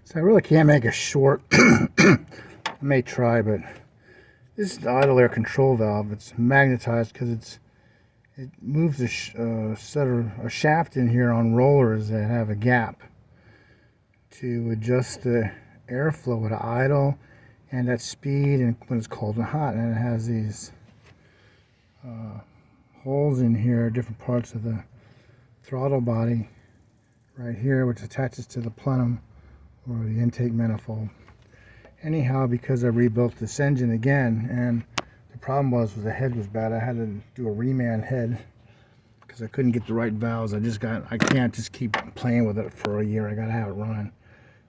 So I really can't make it short. I may try, but this is the idle air control valve. It's magnetized because it moves a shaft in here on rollers that have a gap to adjust the airflow at idle and at speed and when it's cold and hot. And it has these holes in here, different parts of the throttle body right here, which attaches to the plenum or the intake manifold. Anyhow, because I rebuilt this engine again, and the problem was the head was bad, I had to do a reman head because I couldn't get the right valves. I can't just keep playing with it for a year. I gotta have it running.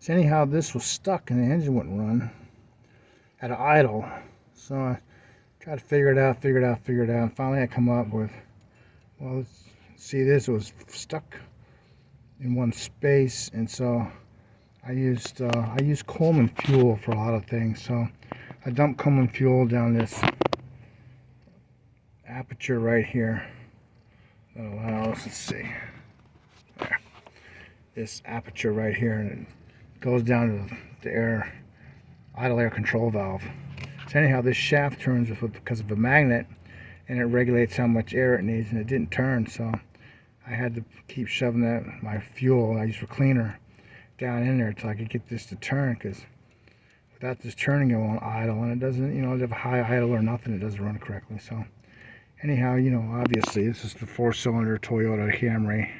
So anyhow, this was stuck and the engine wouldn't run at idle. So I tried to figure it out, and finally I come up with, well, let's see this, it was stuck in one space, and so I used Coleman fuel for a lot of things. So I dumped Coleman fuel down this aperture right here that allows, let's see, there, this aperture right here, and it goes down to the idle air control valve. So anyhow, this shaft turns because of a magnet, and it regulates how much air it needs, and it didn't turn, so I had to keep shoving my fuel I used for cleaner down in there until I could get this to turn, because without this turning it won't idle, and it doesn't, it have a high idle or nothing, it doesn't run correctly. So anyhow, obviously this is the 4-cylinder Toyota Camry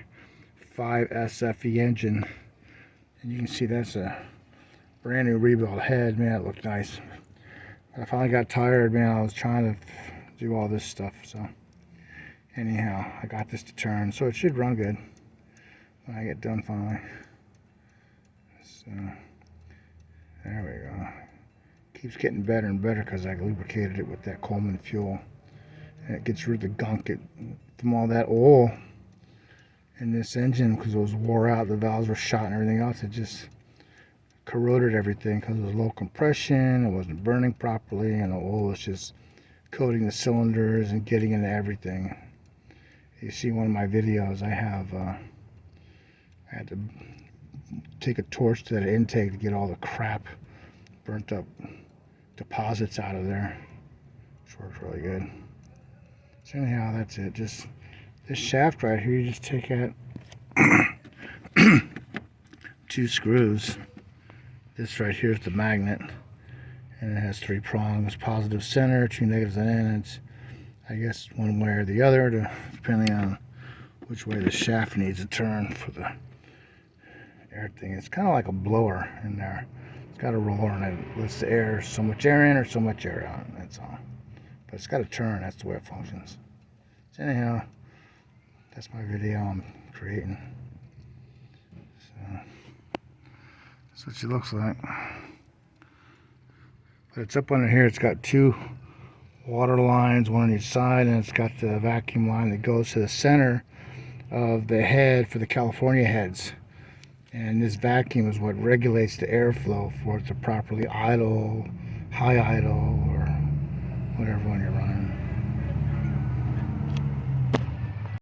5SFE engine, and you can see that's a brand new rebuilt head. Man, it looked nice. But I finally got tired, man. I was trying to do all this stuff, so anyhow, I got this to turn, so it should run good when I get done finally. So there we go. Keeps getting better and better because I lubricated it with that Coleman fuel, and it gets rid of the gunk from all that oil in this engine, because it was wore out, the valves were shot and everything else. It just corroded everything because it was low compression, it wasn't burning properly, and the oil was just coating the cylinders and getting into everything. You see one of my videos, I had to take a torch to that intake to get all the crap, burnt up deposits out of there, which works really good. So anyhow, that's it. Just this shaft right here, you just take out 2 screws. This right here is the magnet, and it has 3 prongs, positive center, 2 negatives on end. It's, I guess, one way or the other, depending on which way the shaft needs to turn for the air thing. It's kind of like a blower in there. It's got a roller, and it lets the air, so much air in or so much air out, that's all. But it's got to turn, that's the way it functions. So anyhow, that's my video I'm creating. So that's what she looks like. But it's up under here, it's got 2 water lines, one on each side, and it's got the vacuum line that goes to the center of the head for the California heads. And this vacuum is what regulates the airflow for it to properly idle, high idle, or whatever when you're running.